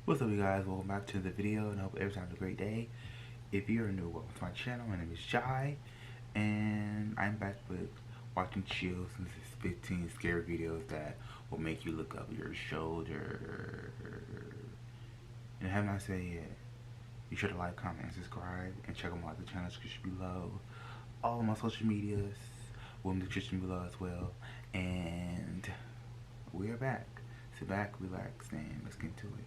What's up, you guys? Welcome back to the video, and I hope everyone's having a great day. If you're new, welcome to my channel. My name is Jai, and I'm back with watching chills. This is 15 scary videos that will make you look up your shoulder. And have not said yet, be sure to like, comment, and subscribe, and check them out the channel description below. All of my social medias will in the description below as well. And we're back. Sit back, relax, and let's get into it.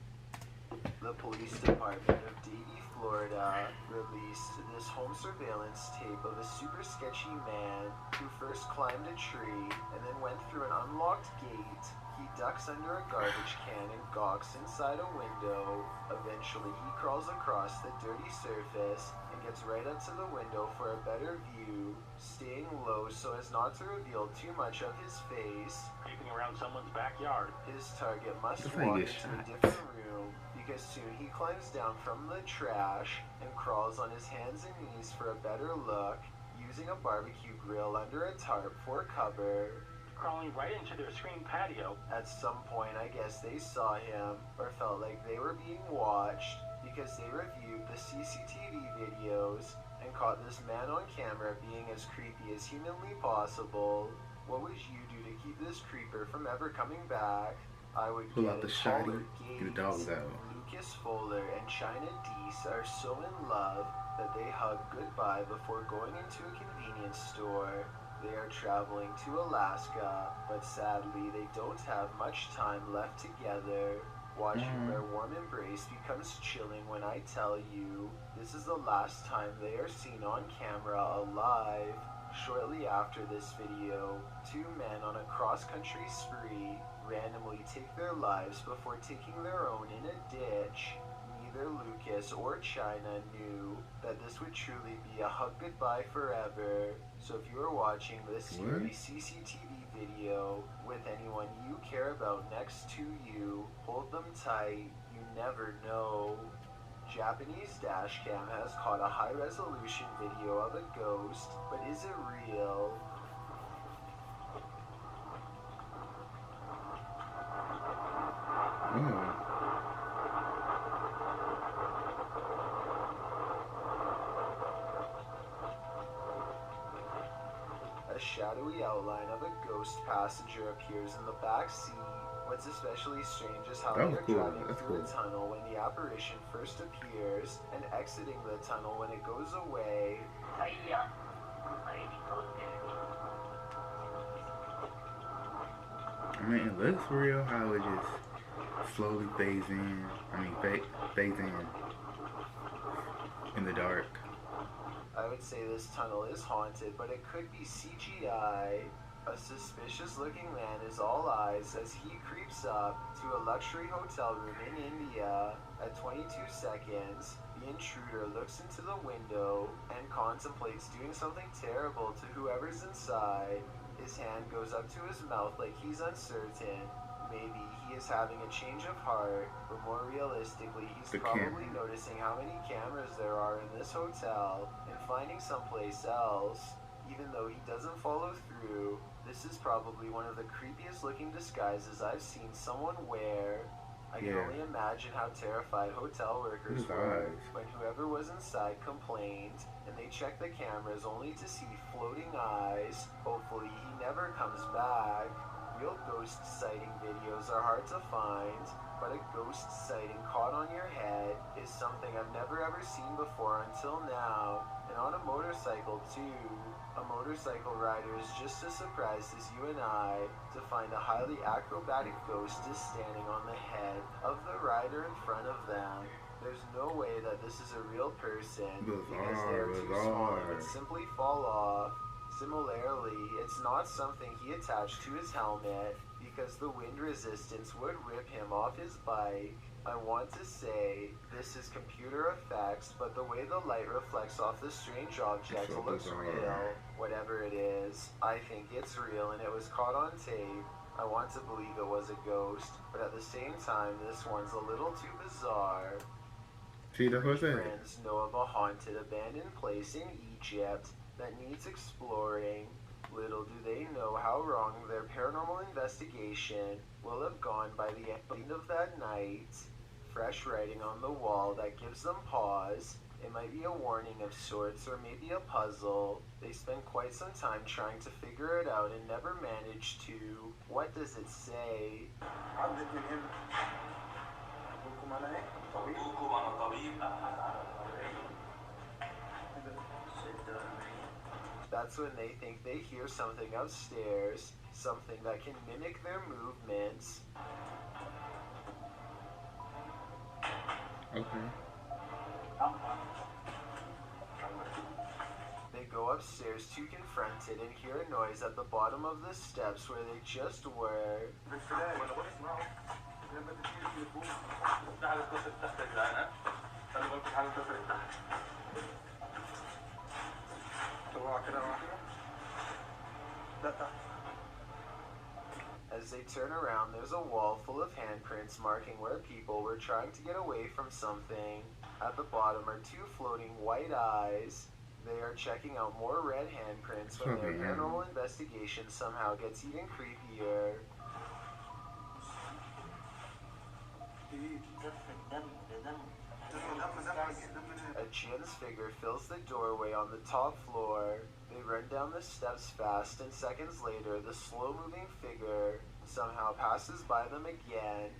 The police department of Davie, Florida released this home surveillance tape of a super sketchy man who first climbed a tree and then went through an unlocked gate. He ducks under a garbage can and gawks inside a window. Eventually, he crawls across the dirty surface and gets right up to the window for a better view, staying low so as not to reveal too much of his face. Creeping around someone's backyard. His target must That's how walk you into get a shot. different room because soon he climbs down from the trash and crawls on his hands and knees for a better look, using a barbecue grill under a tarp for cover. Crawling right into their screen patio. At some point, I guess they saw him or felt like they were being watched because they reviewed the CCTV videos and caught this man on camera being as creepy as humanly possible. What would you do to keep this creeper from ever coming back? I would Pull get out the a shotty, taller get the gaze. dogs out. Lucas Fuller and China Deese are so in love that they hug goodbye before going into a convenience store. They are traveling to Alaska, but sadly they don't have much time left together. Watching their warm embrace becomes chilling when I tell you this is the last time they are seen on camera alive. Shortly after this video, two men on a cross-country spree randomly take their lives before taking their own in a ditch. Neither Lucas or China knew that this would truly be a hug goodbye forever. So if you are watching this scary CCTV video with anyone you care about next to you, hold them tight. You never know. Japanese dashcam has caught a high-resolution video of a ghost, but is it real? A shadowy outline of a ghost passenger appears in the back seat. What's especially strange is how That they was are cool. driving That's through cool. a tunnel when the apparition first appears and exiting the tunnel when it goes away. I mean, it looks real how it just slowly fades in. Fades in the dark. I would say this tunnel is haunted, but it could be CGI. A suspicious looking man is all eyes as he creeps up to a luxury hotel room in India. At 22 seconds, the intruder looks into the window and contemplates doing something terrible to whoever's inside. His hand goes up to his mouth like he's uncertain. Maybe he is having a change of heart, but more realistically, he's probably noticing how many cameras there are in this hotel and finding someplace else. Even though he doesn't follow through, this is probably one of the creepiest looking disguises I've seen someone wear. I can only imagine how terrified hotel workers were when whoever was inside complained, and they checked the cameras only to see floating eyes. Hopefully he never comes back. Real ghost sighting videos are hard to find, but a ghost sighting caught on your head is something I've never ever seen before until now, and on a motorcycle too. A motorcycle rider is just as surprised as you and I to find a highly acrobatic ghost is standing on the head of the rider in front of them. There's no way that this is a real person because they're too small and would simply fall off. Similarly, it's not something he attached to his helmet because the wind resistance would rip him off his bike. I want to say this is computer effects, but the way the light reflects off the strange object looks real. Whatever it is, I think it's real and it was caught on tape. I want to believe it was a ghost, but at the same time, this one's a little too bizarre. See, that's what I said. Friends know of a haunted abandoned place in Egypt that needs exploring. Little do they know how wrong their paranormal investigation will have gone by the end of that night. fresh writing on the wall that gives them pause. It might be a warning of sorts or maybe a puzzle. They spend quite some time trying to figure it out and never manage to. What does it say? That's when they think they hear something upstairs, something that can mimic their movements. Okay. They go upstairs to confront it and hear a noise at the bottom of the steps where they just were. As they turn around, there's a wall full of handprints marking where people were trying to get away from something. At the bottom are two floating white eyes. They are checking out more red handprints when their paranormal investigation somehow gets even creepier. A Jin's figure fills the doorway on the top floor. They run down the steps fast, and seconds later, the slow-moving figure somehow passes by them again.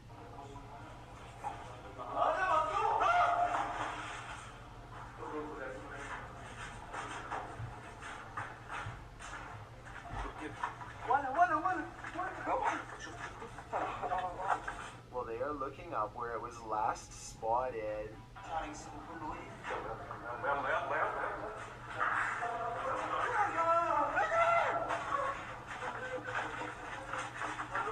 Well, they are looking up where it was last spotted.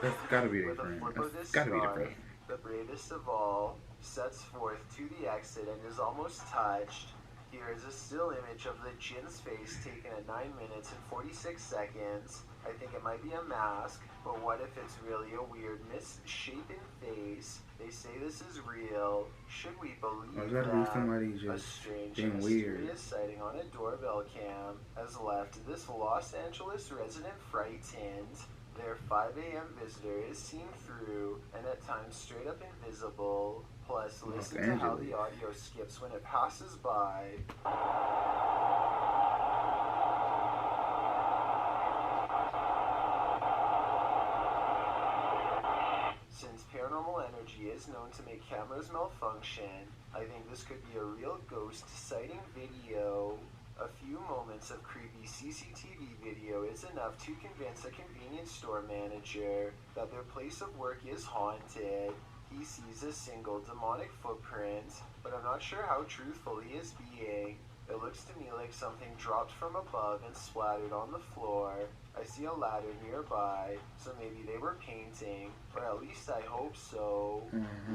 That's gotta be With a different. flip of That's his gotta be scarf, different. the bravest of all sets forth to the exit and is almost touched. Here is a still image of the Jin's face taken at 9 minutes and 46 seconds. I think it might be a mask, but what if it's really a weird misshapen face? They say this is real. Should we believe Or is that that? somebody A just strange being and weird? mysterious sighting on a doorbell cam has left this Los Angeles resident frightened. Their 5 a.m. visitor is seen through and at times straight up invisible. Plus, listen to how the audio skips when it passes by. Since paranormal energy is known to make cameras malfunction, I think this could be a real ghost sighting video. A few moments of creepy CCTV video is enough to convince a convenience store manager that their place of work is haunted. He sees a single demonic footprint, but I'm not sure how truthful he is being. It looks to me like something dropped from above and splattered on the floor. I see a ladder nearby, so maybe they were painting, or at least I hope so.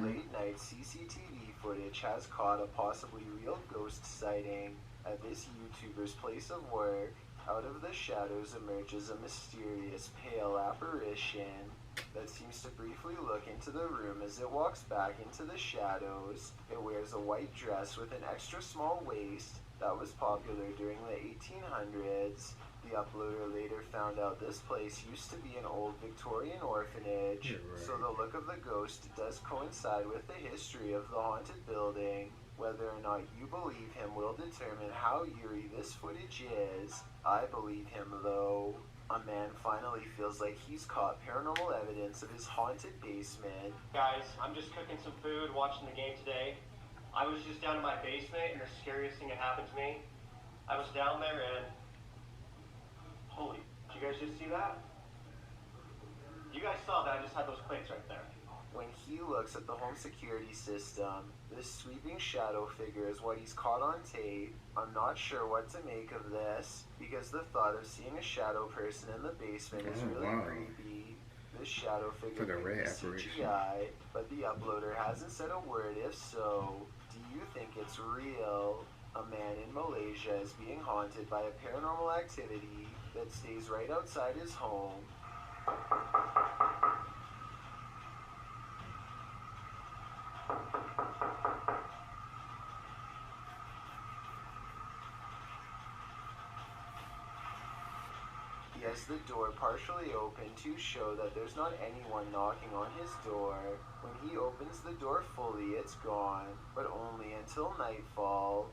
Late night CCTV footage has caught a possibly real ghost sighting at this YouTuber's place of work. Out of the shadows emerges a mysterious pale apparition that seems to briefly look into the room as it walks back into the shadows. It wears a white dress with an extra small waist that was popular during the 1800s. The uploader later found out this place used to be an old Victorian orphanage, so the look of the ghost does coincide with the history of the haunted building. Whether or not you believe him will determine how eerie this footage is. I believe him though. A man finally feels like he's caught paranormal evidence of his haunted basement. Guys, I'm just cooking some food, watching the game today. I was just down in my basement, and the scariest thing that happened to me, I was down there and... Holy, did you guys just see that? You guys saw that, I just had those plates right there. When he looks at the home security system, this sweeping shadow figure is what he's caught on tape. I'm not sure what to make of this, because the thought of seeing a shadow person in the basement is really creepy. This shadow figure could be CGI, but the uploader hasn't said a word. If so, do you think it's real? A man in Malaysia is being haunted by a paranormal activity that stays right outside his home. He has the door partially open to show that there's not anyone knocking on his door. When he opens the door fully, it's gone, but only until nightfall.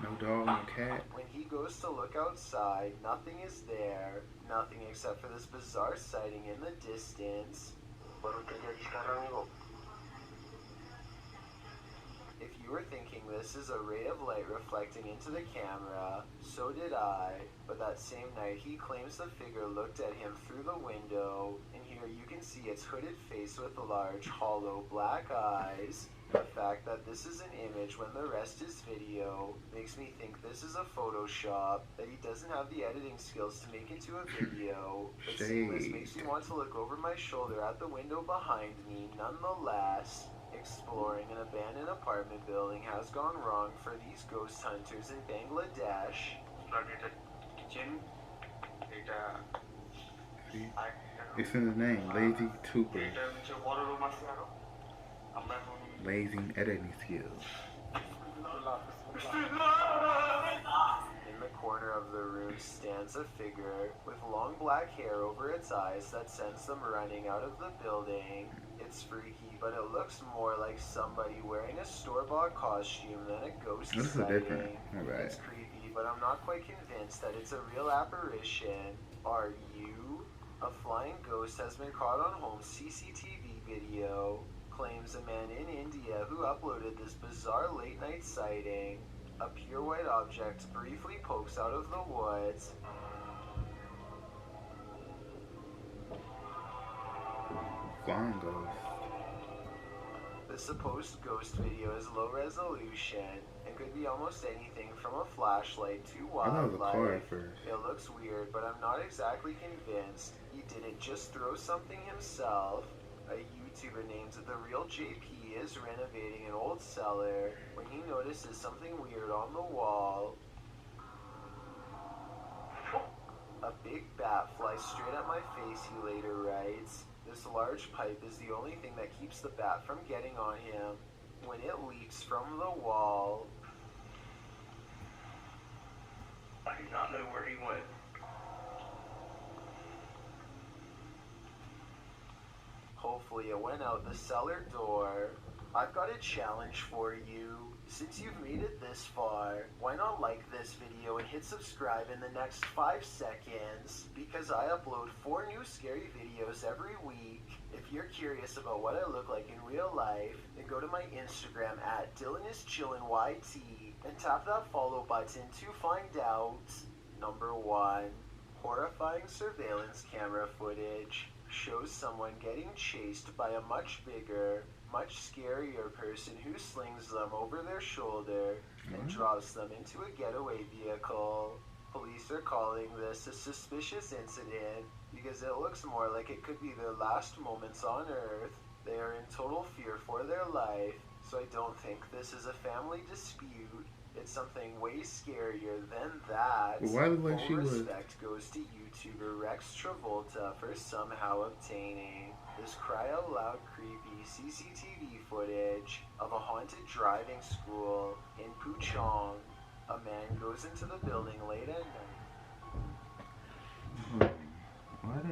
No dog, no cat. When he goes to look outside, nothing is there. Nothing except for this bizarre sighting in the distance. If you were thinking this is a ray of light reflecting into the camera, so did I. But that same night, he claims the figure looked at him through the window, and here you can see its hooded face with large, hollow, black eyes. The fact that this is an image when the rest is video makes me think this is a Photoshop, that he doesn't have the editing skills to make into a video. But seeing this makes me want to look over my shoulder at the window behind me nonetheless. Exploring an abandoned apartment building has gone wrong for these ghost hunters in Bangladesh. See? It's in the name, Lazy Tuber. Lazy editing skills. In the corner of the room stands a figure with long black hair over its eyes that sends them running out of the building. It's freaky, but it looks more like somebody wearing a store-bought costume than a ghost This is sighting. different. Alright. It's creepy, but I'm not quite convinced that it's a real apparition. Are you? A flying ghost has been caught on home CCTV video. Claims a man in India who uploaded this bizarre late-night sighting. A pure white object briefly pokes out of the woods. Flying ghost. The supposed ghost video is low resolution and could be almost anything from a flashlight to I thought it was a car wildlife. at first. It looks weird, but I'm not exactly convinced he didn't just throw something himself. A YouTuber named The Real JP is renovating an old cellar when he notices something weird on the wall. A big bat flies straight at my face, he later writes. This large pipe is the only thing that keeps the bat from getting on him. When it leaps from the wall, I do not know where he went. hopefully it went out the cellar door. I've got a challenge for you. Since you've made it this far, why not like this video and hit subscribe in the next 5 seconds? Because I upload 4 new scary videos every week. If you're curious about what I look like in real life, then go to my Instagram at DylanIsChillinYT and tap that follow button to find out. Number 1. Horrifying surveillance camera footage shows someone getting chased by a much bigger, much scarier person who slings them over their shoulder and drops them into a getaway vehicle. Police are calling this a suspicious incident because it looks more like it could be their last moments on Earth. They are in total fear for their life, so I don't think this is a family dispute. It's something way scarier than that. Why the way Full she was? respect goes to YouTuber Rex Travolta for somehow obtaining this cry-out-loud creepy CCTV footage of a haunted driving school in Puchong. A man goes into the building late at night. What?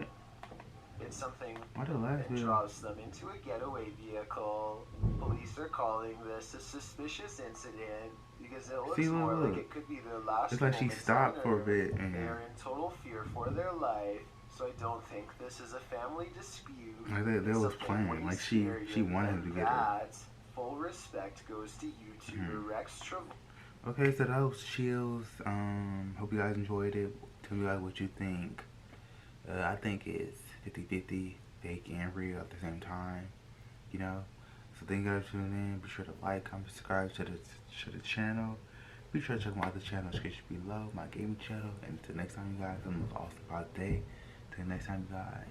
It's something What the last that video? drops them into a getaway vehicle. Police are calling this a suspicious incident because it looks See, look, more like look. it could be their last It's like she moments stopped on for a Earth. bit and They are in total fear for their life, so I don't think this is a family dispute. like they It's was something playing. way Like she scarier wanted him than to get her. that. Full respect goes to YouTuber Rex Travolta. Okay, so that was Chills. Hope you guys enjoyed it. Tell me guys what you think. I think it's 50-50, fake and real at the same time. You know? So thank you guys for tuning in. Be sure to like, comment, subscribe to the channel. Be sure to check my other channel, description below, my gaming channel. And until next time, you guys, have the most awesome day. Till next time, you guys.